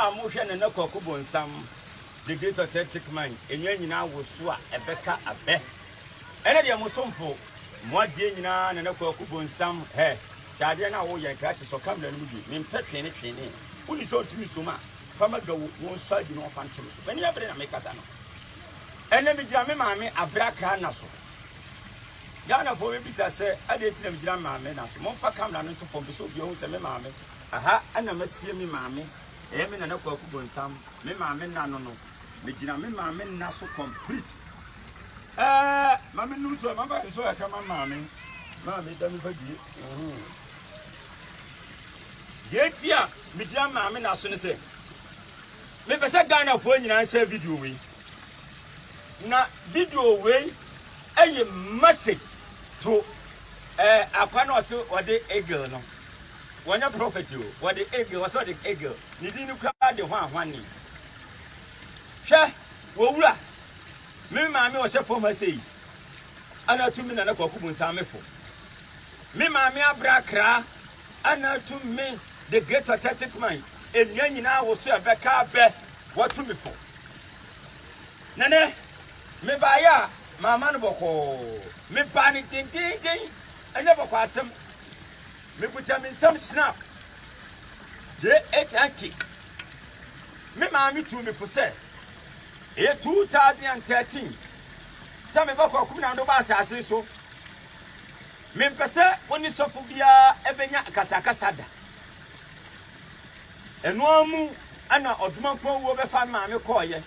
a mohwe ne nakwaku bonsam the great authentic man enwa nyina wo so a ebeka abe ene de musomfo moadie nyina ne nakwaku bonsam he dade na wo ye krachi so kamla no bi me mpetwe ne twene uni so tumi so ma fama gawo won so adi no fa ntoro so bani abre na me kasa no ene mi gira me maame abraka na so Yana for me bisa se ade ti na mgira maame na so momfa kamera no ntofo bi so bi ho se me maame aha ana masie me maame e me na nakwaku bonsam me maame na no no me gira me maame na so complete maame nu so mama so ya kama maame da mi fadi yetia me gira maame na so ne se me pese Ghana fo nyina share video we na video we a message to Aquano or the eagle no. When a prophet you, what the eagle was the eagle. You didn't cry the one. Share, Wura. Me, mammy was a former say. And not 2 minutes and a cocoon samefo. Me, mammy, a brakra, and not to me, the great authentic mind. And young now was a back up, what to me for. Nane, me baya. Mama no boko me panic ting I never pass him me put him in some snap JH kiss me mammy to me for say 2013 some of our come no basa so me pese oni sofo bia ebenya kasakasada eno amu ana odumanko wo be fa mammy koye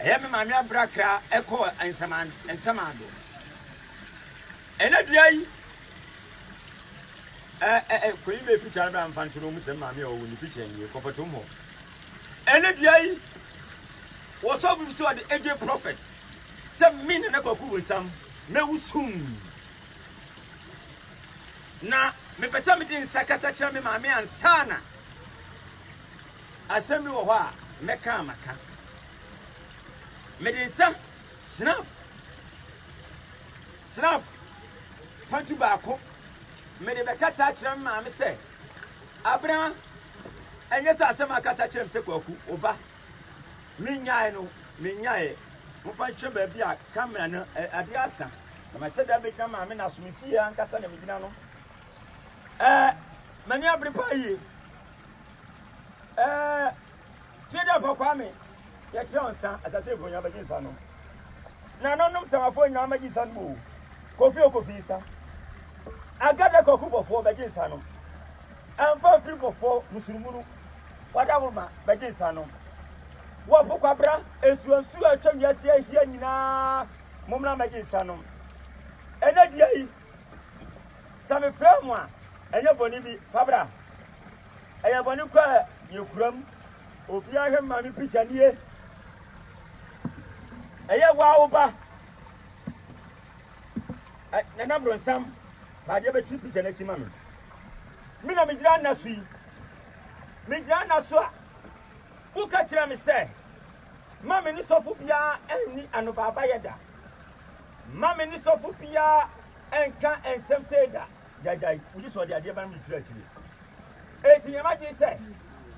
me mami abrakra eko ensamando ena duai ko yi be picture na mfanturo mu se mami o ni picture ni kopoto mo ena duai wo so bi so the age prophet se min na kwaku wonsam me wusum na me pesa me din sakasa kira me mami ansana asemi wo ho a meka amaka Medicine, snap, Pantu Bako, Medibaka Sacham, Mamma say, Abraham, and yes, I saw my Cassacham Sekoku, Oba, Minyano, Mufancham Babia, Cameron, Adiasa, and I said I become a man as Mifia and Cassana Mignano. Mania Bripai, Jada Bokami. Ya chonsa asase bo nya bagin sano na no sama fo nya bagin sano kofi okofisa agada kokubo fo bagin sano amfa free fo musulumunu wadawoma bagin sano wo pokwabra esuansu atwam yase ahia nyina momna bagin sano ena dia yi same fremu a enya boni bi fabra eya boni kwa yekuram obi ahwe mami picture nie eye wa oba na nabro nsam ba de be picture na chima me na me gira na so yi me gira na so a buka kira me se mama ni sofu bia enni anobaba yeda mama ni sofu bia enka ensem seda jajai uji so de ade ba me kira kiri etinya ma ji se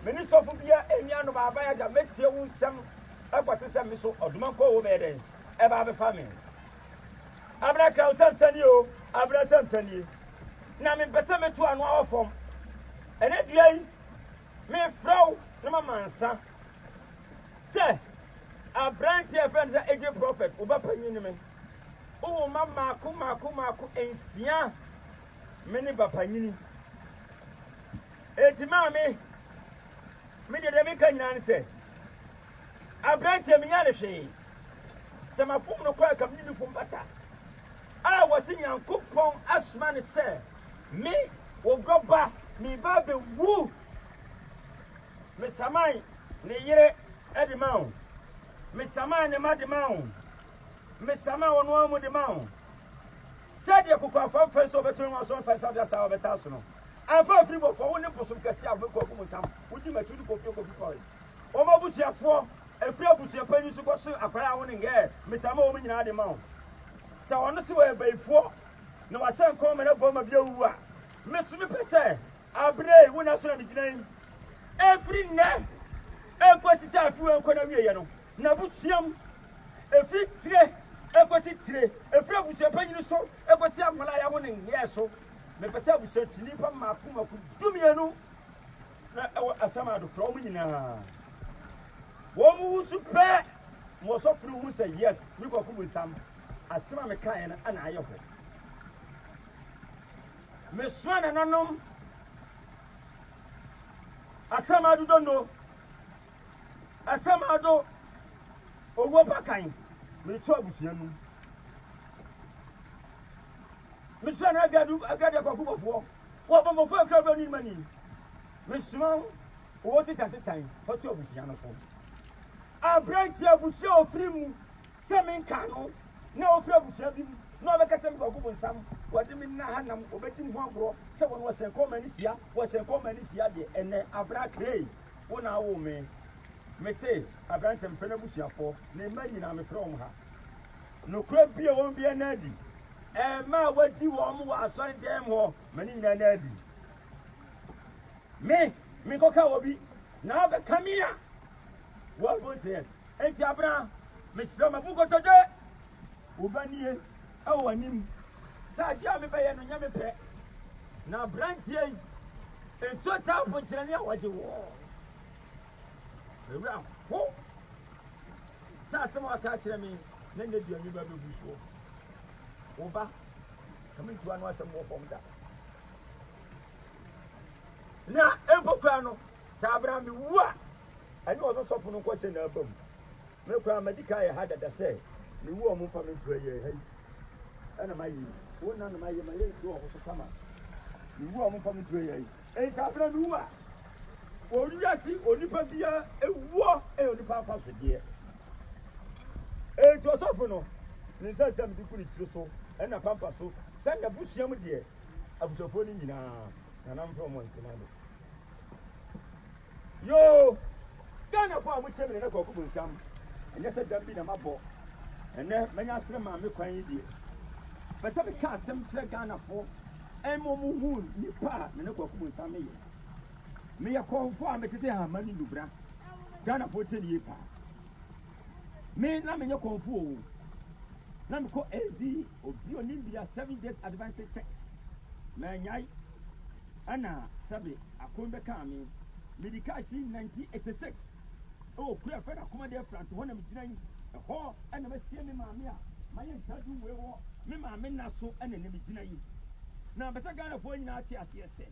me ni sofu bia enni anobaba yeda metie wu nsem akwase se me so odumanko wo be den e ba be family abraka usamsani o abra samsani na me pese me to anu awofom ene duai me frow na mamansa se abranti e friend say age prophet oba panyin me o mama ku ensia me ni bapanyin eti mama me de me kan nyina ne se abranti me nya ne hwe se mafum no kwa kam ni fum bata a wasi nyankopon asma ne se me wo goba mi ba be wu me samai ne yire edi mawo me samai ne ma de mawo me samai wono amu de mawo sadia kokwa fa so beto nwa so fa sadia sa obeta so no afa free bo fo woni posum kase abeko ko musam wudi matudi ko ko o ma busiafo efri abusia pani so ko so akwara woni nge me samai wo nyina de mawo sa wono se we baifo na wa san ko me na bo ma bia wu a me sumi pese abre wona so na ginan every night ekwesi se afu enko na wiye no na butuam efi tire ekwesi tire efi abutua panyini so ekwesi amola ya wo ne ye so me pese abutua tini pa maku dumienu na asama do from nyina wo mu super mo so furu hu say yes mi ko ku busam asema me kan na ana aye ho me swana nanom asama do dondo asama do owo pakan me to abusua nu me swana agade ko ku bofo wo bo mo fo akra ba ni mani me swan wo ti tatetan fo to abusua no so abranti abusua ofri mu se me nka no na ofri abusua bi mu na obeka se me ko ku nsam wode me na hanam obetim ho agro se won wo se ko mani sia wo se ko mani sia de ene abra krei wona wo me say abranti mpena abusua fo na ma nyina me from ha no kra bia won bia na di ma wadi wo mo wa asori dem ho mani nyina na di me ko ka obi na be kamia what was it enti abra me sira mabuko toje ubanie awanim sa dia me be ye no nya me pe na brantie enso ta ponchire ne awaje wo ewra ho sa asema aka kire me na ne duani ba be buso oba kama ntuwa no asem wo fom da na empokwa no sa abra me wu a ani ozo sofo no kwose na abam me kwa medical ya hada da se me wu o mo fa me prayer hey ana mayi wo na mayi ma le do o so kama me wu o mo fa me prayer hey sa abra me wu a oriasi onipa bia ewuo onipa fa so de to sofo no ni sa sam di kuri tiri so na pampa so sanda busiam de abusofo ni nyina na nam from Montenegro yo Ghana for amu chemele na koku bunsam enye se dambi na mabo ene manya asere ma me kwan yi die pese be ka asem kire Ghana for emo mu hu ni pa na koku bunsam ye me ya konfo a metete ha mani dubra Ghana for tell ye pa me na me konfo o na me ko SD obi onimbia 7 days advance check na nyai ana sabe akombe ka me medikashi 1986 oh kura fera kuma de front ho na me ginan ho ana ma sie me maame a maye ntadu we wo me maame na so ana ne me ginan na beta Ghana fo nyina ati ase ese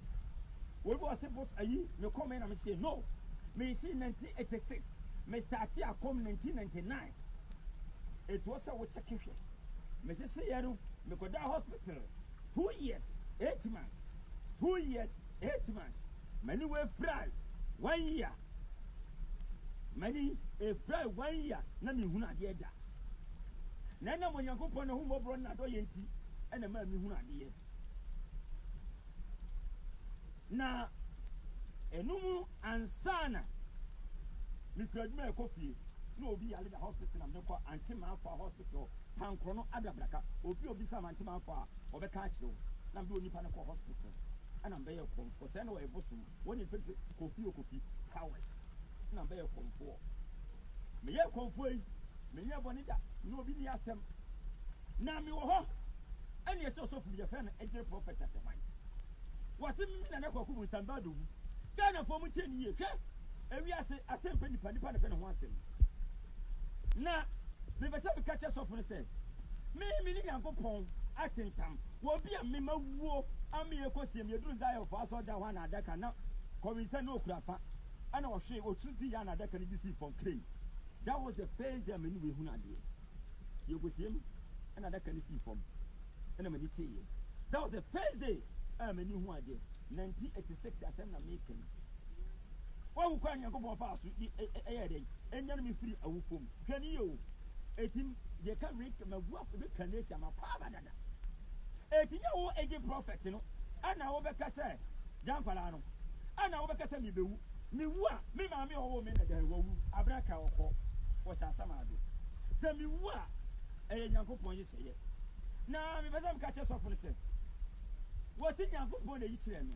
we bo ase boss ayi me come na me say no me see 1986 me start a come 1999 it was a what check hwe me say yero me go da hospital 2 years 8 months 2 years 8 months many we fry 1 year many a fry 1 year na me hunu ade da na mo Yankopon na hu mobro na do yenti na ma me hunu ade na enumu ansana mi fraduma e kofi na obi yale da hospital na me ko antima for hospital pankro adabraka obi sa antima for obeka akiro na me onipa na ko hospital ana mbe ye konfo se na we bosum woni fiti kofi powers na mbe ye konfo me ye konfo yi me ye boni da na obi ni asem na me wo ho ani ese osofu ye fe na ejere prophet asemai wasi mi na na kwaku musamba do Ghana fo mu tieni ye hwe ewi asem pe nipa na pe na ho asem na me be se be kache sofu ne se me ni Yankopon atentam wo bia me mawuo ami ekosiem yeduru Zion for aso da ho na adaka na komisa na okurafa ana wo hwe otuti ya na adaka ni disi from crane that was the first day me ni we hu na de yegosiem na adaka ni si from na me ni tie that was the first day many who are there 1986 asem na making wa ku kwa Yankopon fa aso dey enyan me free awufom hwani yo etim ye ka read magu afi kanesha ma pa badada etinya wo age prophet no ana wo beka se jankwala no ana wo beka se mi bewu mi wu a mi maame owo me na da wu abraka okọ wo sha samado se mi wu a Yankopon ye seye na mi beza mi ka che sofo ne se wo ti Yankopon na yi kire no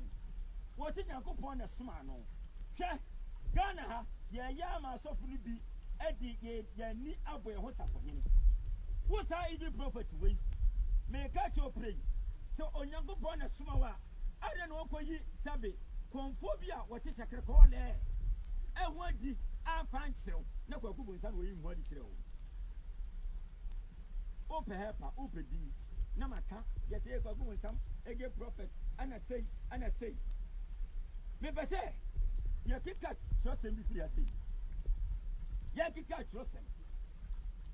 wo ti Yankopon na soma no hwe Ghana ha ye ma so fu ni bi edi ye ni aboye ho safonye wo sa edi prophet we me ka cho pray so onyankopon na suma wa ade no koyi sabe konfobia wo chechekere ko le ehwo di afan kirew na kwaku bu nsa no yi mu di kirew o pe hepa o pe di na maka ye say kwaku bu nsam ege prophet ana say me be say ye kika trosem bi fi ase ye kika trosem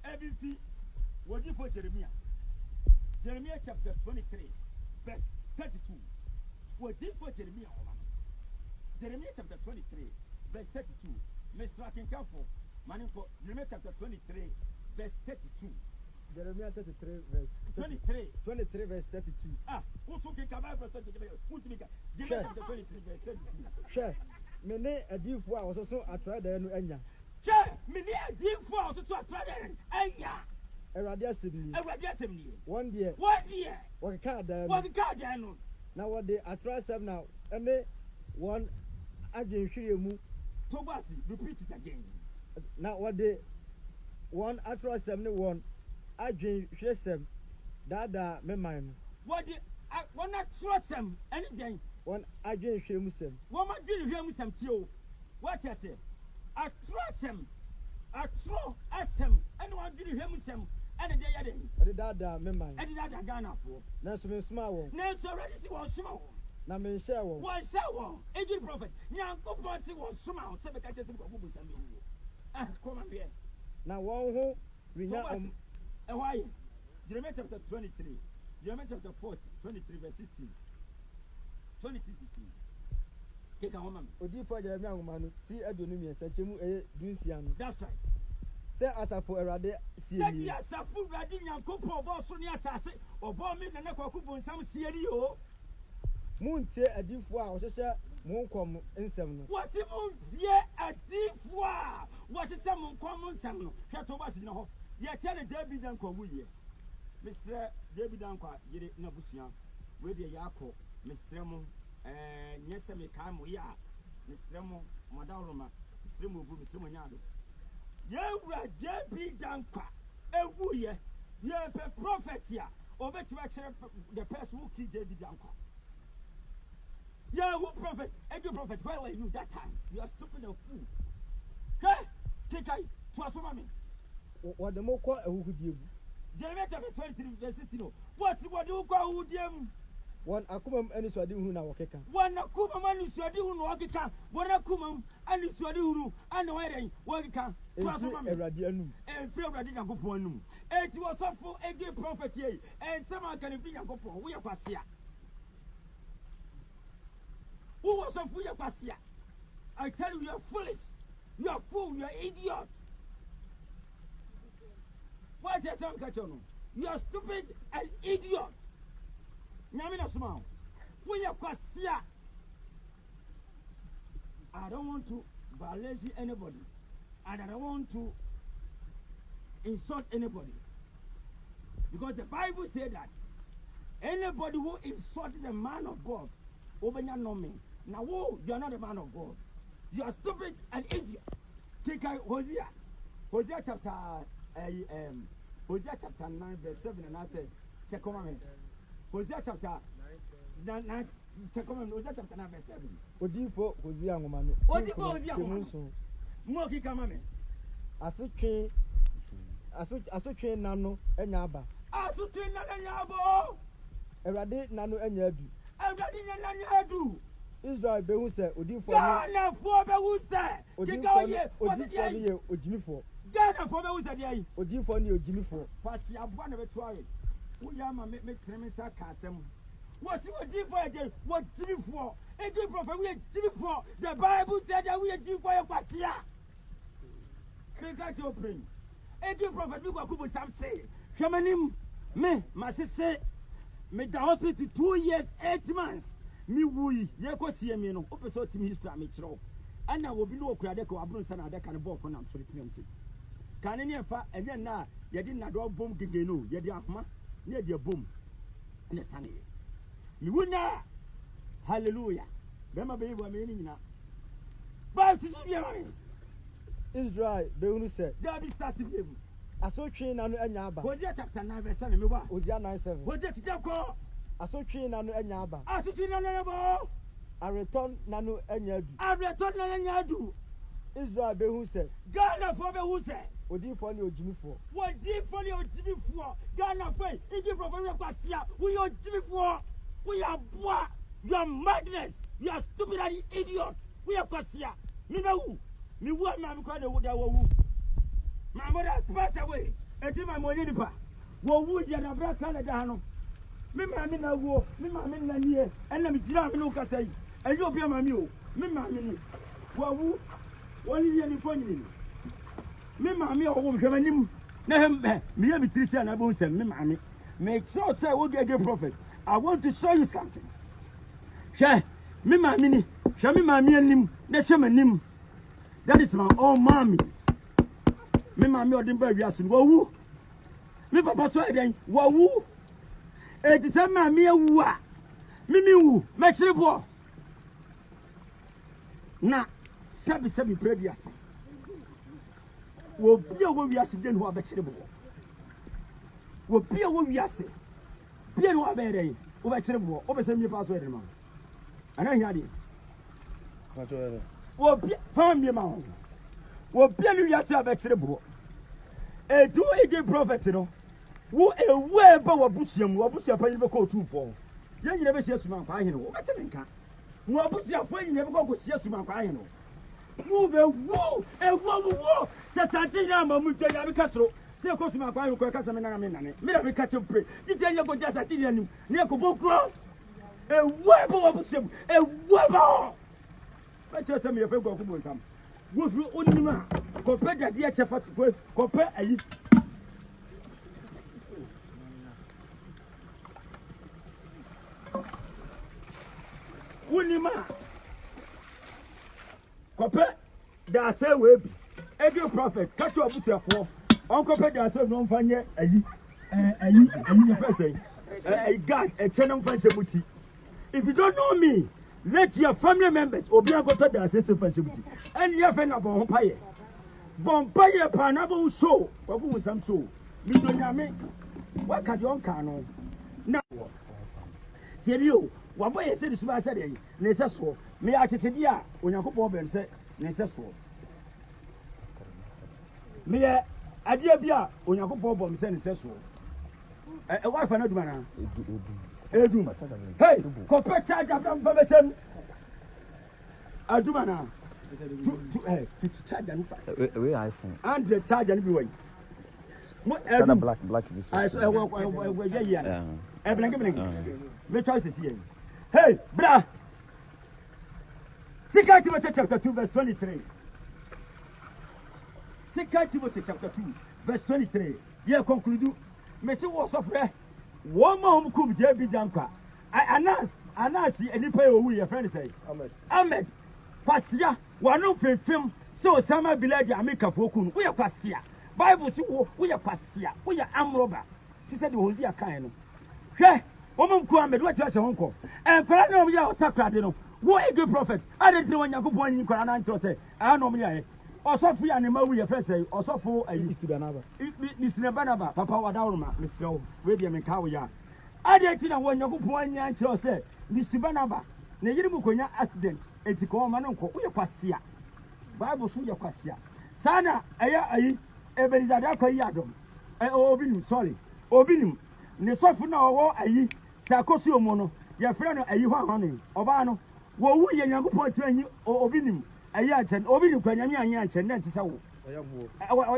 ebi fi wodi for Jeremiah chapter 23 verse 32 wodi for Jeremiah chapter 23 verse 32 Mr. Akinkanfo manifo Jeremiah chapter 23 verse 32 Jeremiah 33 verse 23 verse 32 also can come out Jeremiah chapter 23 verse 32 sure mene adifo a wo so atra da no anya sure mene adifo a wo so atra da anya Erade asemi one day what ka da no na what dey atra asem na ene one adwenhwere mu Tobasi repeat it again na what dey one atra asem ne one adwenhwere sem dada me man no what dey one atra asem anything one adwenhwere mu sem one ma dwenhwere mu sem tio what you say atra asem and one dwenhwere mu sem and dey yade ade dada me man ade dada Ghana for na so me sma wo na so ready si wo sma wo na me share wo ejiri prophet nyankopon si wo sma wo se be ka chese ko bu sam wo come on here na won ho winya why Jeremiah chapter 23 Jeremiah chapter 40 23 verse 16 23 16 ke ka homa odi po Jeremiah ngoma no ti adonu mi chemu dunsia no that's right se asafo erade sie ni se asafo erade nyankopon obo so ni asase obo mi na kwaku bu nsam sie ni o muntie adifo a wohyehyɛ mo nkom nsɛm no wɔte muntie adifo a wɔhyehyɛ mo nkom nsɛm no hwɛ to ba si na hɔ yɛte ne David ankowu yɛ Mr. David anko yere na busua we de yakɔ Mr. mo nyese me kai mo ya Mr. mo modawroma Mr. mo bu Mr. mo nyaado yewura David anko ewu yɛ ye pe prophet ya obetuma kyerɛ the person who killed David anko. Yeah, who prophet? Every prophet. Where were you that time? You are stupid and fool. Hey, Kikai, transform me. What the more call a who did Jeremiah chapter 23, verse 16. What's what you call who diem? One akumam and swadi who now keka. One akumam and swadi who no keka. One akumam and swadi who and wearing working. Transform me. And feel ready and go for noon. It was so for a gay prophet here, and someone can be a go for. We are passia. Who was a fool? I tell you, you are foolish. You are fool. You are idiot. What is that? You are stupid and idiot. Nyamina smile. We are pasia. I don't want to violate anybody, and I don't want to insult anybody, because the Bible said that anybody who insulted the man of God, Obenya no me. Now, you are not a man of God. You are stupid and idiot. Hosea chapter 9 verse 7 and I said, check on me. Hosea chapter 9 check on me. Hosea chapter 9 verse 7. Odifo Hosea ngomano. Odifo Hosea ngomano. Moki kamame. Asotwe nano enya aba. Asotwe nano enya aba. Erade nano enya adu. Erade nano enya adu. Israel behu se odifo Ghana fo behu se odifo ni ojinifo Ghana fo behu se dey odifo ni ojinifo pasi aboa na betu awe wo ya ma me treme sa ka asem wo si odifo ege wo jinifo ege prophet we jinifo the Bible said that we jinifo ye kwasia me ka to pray ege prophet we kwaku bo sam say hwemanim me ma sese me da hospital 2 years 8 months mi wuyi ye ko sie mi no opeso timi history me kire o ana wo bi no okura de ka wabro nsa na de ka ne ball for na so tinam si kan ne fa enye na ye di na do bom gege no ye di ahoma ne ye di bom ne sane mi wunya hallelujah be ma be yi wa me ni nyina sisu bi ma me. Israel behunu sɛ. There be starting game. Asotwe na no anya aba. Hosea chapter 9 verse 7 me ba. Hosea 9:7. Hosea tija ko. Asotwe na no anya aba. Asotwe na no bo. Areton na no anya adu. Areton na anya adu. Israel behu sɛ. Ghana for behu sɛ. Odinfo ne ojimifo. Odinfo ne ojimifo. Ghana for igi professor kwasia. We ojimifo. We are boy. You are madness. You are stupid and idiot. We are kwasia. Me na wu. Me wu am am kwa de wu da wu. My mother has passed away. Enti my money nipa. Wo wu dia na bra Canada ha no. Me ma me na wu. Me ma me na nie. Enna me gira me no kasa yi. Eyi obi ama me o. Me ma me ni. Wo wu. Woni ye ni fonyini. Me ma me o wo hwe manim. Na hem me ye me tiri na bo nsem me ma me. Make sure say we get prophet. I want to show you something. Hwe me ma me ni. Hwe me ma me anim. Na hwe manim. That is my own mommy. Me mama odin ba wiase wo wu me papa so eden wo wu e ti se mama ewu a me wu me kire bo na sebi pray wiase wo bia wo wiase den ho abekire bo wo bia wo wiase bia no abere wo bekire bo wo be se mi pa so eden ma ana hia de wo bia fa mi ma wo bia no wiase abekire bo do ege prophet no wo ewe ba wabusiam pa yibe ko tufo ye nyine be hiesu man kwa ahene wo bete nka wo abusia fo nyine be ko hiesu man kwa ahene wo be wo ewo se sante na mamu twa ya be kasro se ko suma kwa ahene ko kasa me na me nane me da be ka chempre dite nye ko jasa ti anim ne ko bokro ewe ba wabusiam ewe ba ba chese me ye fe ko ko bonsam wo fi onima ko pe dade e chefa ko pe ayi onima ko pe da say we bi ege prophet catch up with your for on ko pe da say no mfanye ayi ye fe say God e channel mfa sebuti. If you don't know me, let your family members obi agoto da say sebuti and your friend about hompaye bompaye panabo so ko ku sam so mi do nyame wa ka de on ka no na serio wa boye se disu ba se de ne se so me a chechedi a onyankopon ben se ne se so me ye ade bia onyankopon bom se ne se so wa fa na duma na edum hey ko pe charge am ba be sem aduma na to charge and we iPhone and the charge and be way black this I so yeah me choice is here hey bra 2 Timothy chapter 2 verse 23 2 Timothy chapter 2 verse 23 yeah conclude me say what of one more kum je bi janka anas enipa e owu your friend say Ahmed kwasia wanu fefem se Osama biladi America fokunu wo ye kwasia Bible si wo ye kwasia wo ye amroba ti se de Hosea kan no hwe wo mumku Ahmed wo ti ase honko enkwara na o ya otakrade no wo ege prophet adetri wanyakopon anyi kwara na ntro se ano me ya osofu ya ne mawu ye fe say osofu ayi Banaba papa wadawruma misrew we de me ka wo ya adetri na wanyakopon anyi antro se Banaba na yiri mu konya accident enti ko ma no nko wo ye kwasia Bible so ye kwasia sana aya ayi ebelizada kwa yi adom obinim sorry obinim ne sofu na owo ayi sakosi omo no ye frɛ no ayi hwa hwane oba no wo wu ye nyankopon ti anyi obinim ayi achen obinim kwa nyame anyi achen na ntisa wo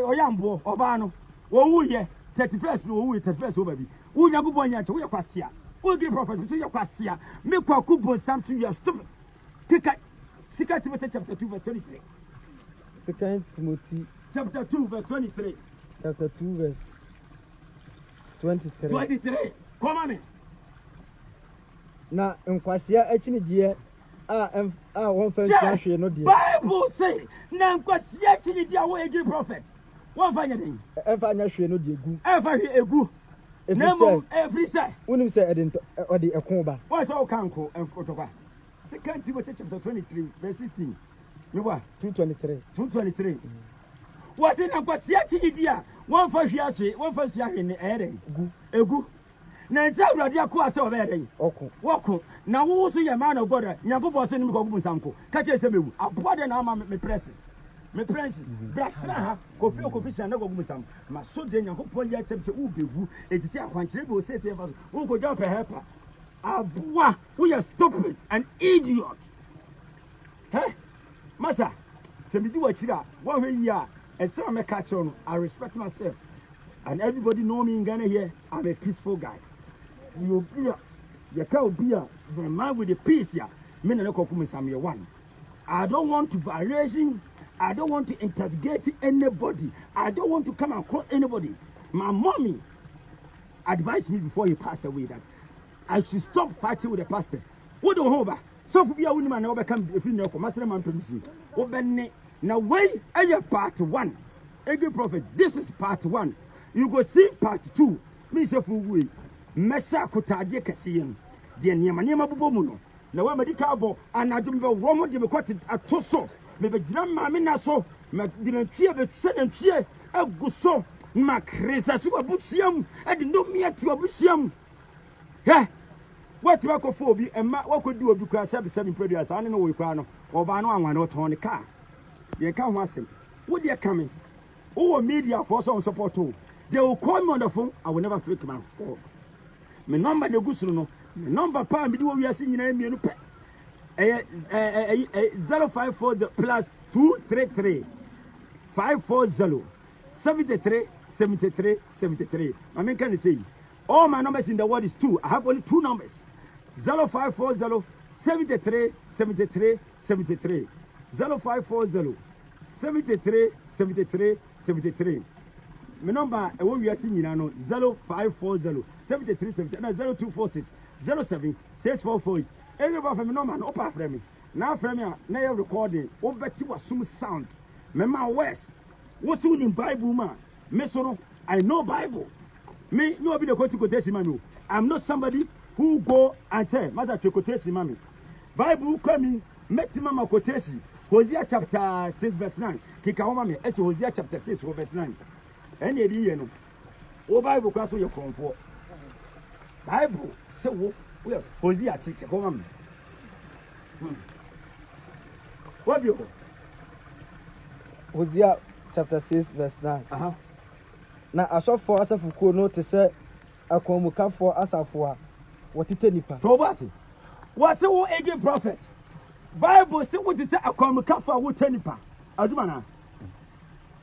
oyambo oba no wo wu ye 31st no wo wu 31st wo baby wo nyankopon anyi achen wo ye kwasia wo gi prophet so ye kwasia me kwa kubo something you are stupid tika 2 Timothy chapter 2 verse 23 2 Timothy chapter 2 verse 23 chapter 2 verse 23 come on na nkwasia achinigie a won fa hwe no de Bible say na nkwasia achinigie a wo egi prophet won fa nyeden e fa nya hwe no de egu e fa hwe egu na mo every say unim say ede ode ekon ba won say o kanko enkotokwa 2 Timothy chapter 23 verse 16 Me what? 223. 223. What in a Quasiati idea? One for Shiashi, one for Shiashi in the air. Egu. Nansa Radia Quasa of Eden. Woko. Now who see a man of God? Yaku was in Musanko. Catch a semu. A pardon arm me presses. Me presses. Brasra, Kofi Okofisha, no Musam. My so then Yaku Poya Temps Ubu. It is a quantity says who could jump a helper. A boy who is stupid, an idiot. Hey, Massa, send me do what you are. 1 year, and so I'm a catch on. I respect myself, and everybody know me in Ghana here. I'm a peaceful guy. You can't be a man with the peace here. Me no come some year one. I don't want to violation. I don't want to interrogate anybody. I don't want to come across anybody. My mommy advised me before he passed away that I should stop fighting with the pastors. What do you so for a woman over come if you know for Master Man Prince. Now wait part 1. Again prophet, this is part 1. You go see part 2. Me say for we. Mesha kutadie kasiyen. Die niema bubomuno. Na wa medical bo anadum be romo de me kwati atoso. Me be grandma me na so. Me dinantia be senantia aguso. Ma kresa so abusiam. E de no me atu abusiam. He what you go for be and what could do obi kwa 7 produce I no we kwa no oba no anwa no ton car ye ka ho asem wo dey coming who media for some support too they will call me on the phone I will never fake my phone me number de gusuru no me number pa me di wo wiase nyina mienu pe 054 plus 233 540 73. I mean can say all my numbers in the world is 2. I have only 2 numbers. 0540 73. 0540 73. My number I won't be asking 0540 73 0246 07 644. Everybody from my number no pa from me. Now from me now recording over to some sound. My West. What's in Bible man? Me so I know Bible. Me no be the quotation man. I'm not somebody who go and say matter to quotation man. Bible coming maximum quotation. Hosea chapter 6 verse 9. Kika homa me ese Hosea chapter 6 verse 9. Ene di ye no. O Bible kwaso ye konfo. Bible say wo Hosea chike homa me. What you? Hosea chapter 6 verse 9. Na asofo asafuko no te se akwamukafo asafo a wotite nipa to basi what say wo again prophet Bible say what say akwamukafo a wotite nipa aduma na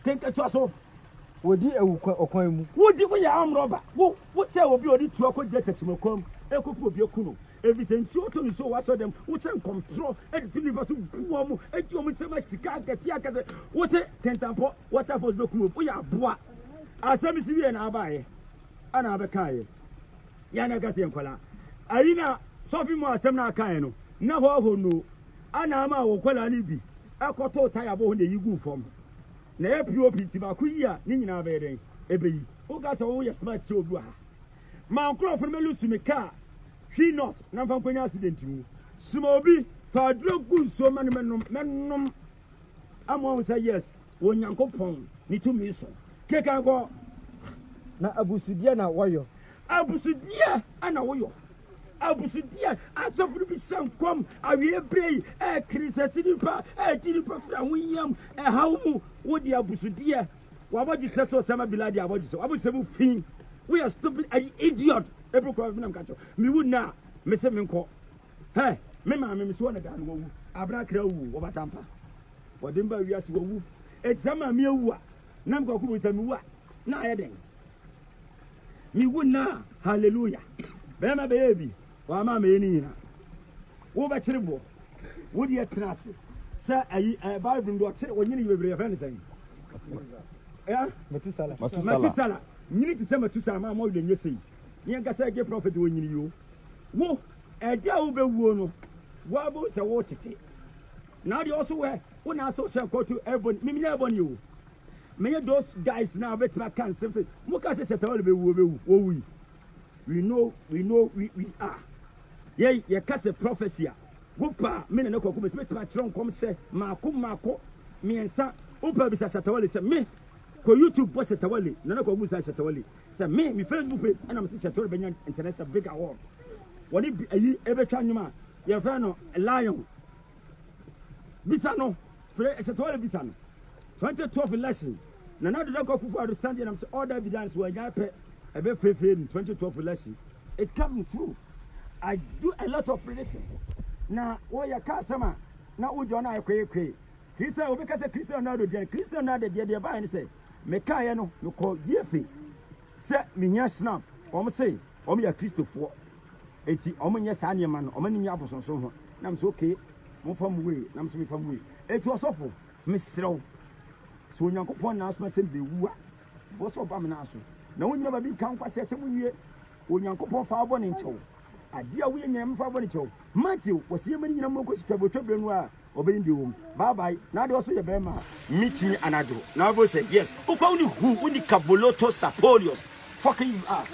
kenka to so wodi okwan mu wodi wo ya amroba wo tell obi odi tu akogye tachimokom ekofu obi okuno evidence o to ni so what so them wo say control editi nipa so buo mu edi o mu se ma sika akasi akase wo say tentampo water force dokumo wo ya boa asemi siwe na abaye ana abekaye ya na gase nkwala ayina shopping mall asem na akaye no na ho no ana ama wo kwala ni bi akoto tire bo ho na yigu fom na e POP ti ba ku yi a ni nyina ba yeden ebeyi o ga so wo ye smart ti odu ha ma nkro fo me lusu me car hwi not na fa nkonya accident mu sima obi fa dro gu so menum amo say yes wo nyankopon ni to me so keka go na abusudia na woyo abusudia ana woyo abusudia atofuru bi sankom awie brei krisasi nipa tiripa fra hunyam hawmu wodi abusudia waboji treso sama biladi aboji so abusemu fin we are stupid idiot every crowd me nam kacho mi wu na me se me nko he me ma me so na dan wo abra kra wu wo batampa wodimba wiase wo wu exama mi ewu a nam ko ku se mi wu a na ayeden mi wu na hallelujah be ma baby wa ma me ni na wo ba kirebo wo di etrase sa ayi bible ndo kire wonyini bebre fa ne san Matusala nyini ti se Matusala ma mo de nyese yen ka se ge prophet wonyini yo wo ede a wo be wuo no wo bo se wo tete na dey also where wo na so che ko to everybody me nya ebony yo me those guys now betima can say muka se cheta wo be wuo we know we are ye ka se prophecy wopa me ne ko me tuma kyerɛ nkom sɛ maako miensa wopa bisa Shatawale sɛ me ko YouTube bɔ Shatawale na ko busa Shatawale sɛ me Facebook page ana me Shatawale benya international big award woni ayi ebetwa nwuma ye fa no lion bisa no frɛ Shatawale bisa no 2012 election na do ko kufu understand and I'm say all that evidence we nya pɛ ebe fefe in 2012 election it come true. I do a lot of predictions. Now, what you can't say, now we don't have Christian, because a Christian now the buy and say, Mekayano, you call Yefi. Set me yes snap, say, me a Christopher. It's yes, man, or many apples on so. Nam's okay, more from way, Nam's me from way. It was awful, Miss Slow. So when you go upon us, my simply, what's up, I'm an answer. No one never been count by 7 years when you go upon 5 1 inch. Adia we nyam fa bɔ ne kyɛw Matthew wɔ se yɛmani nyina mɔkɔ twabotwabre no a ɔbɛyi ndi wom bye bye na de ɔso yɛ bɛma meeting anadwo na bo say yes ukwa uni who uni kaboloto sapolios fucking you up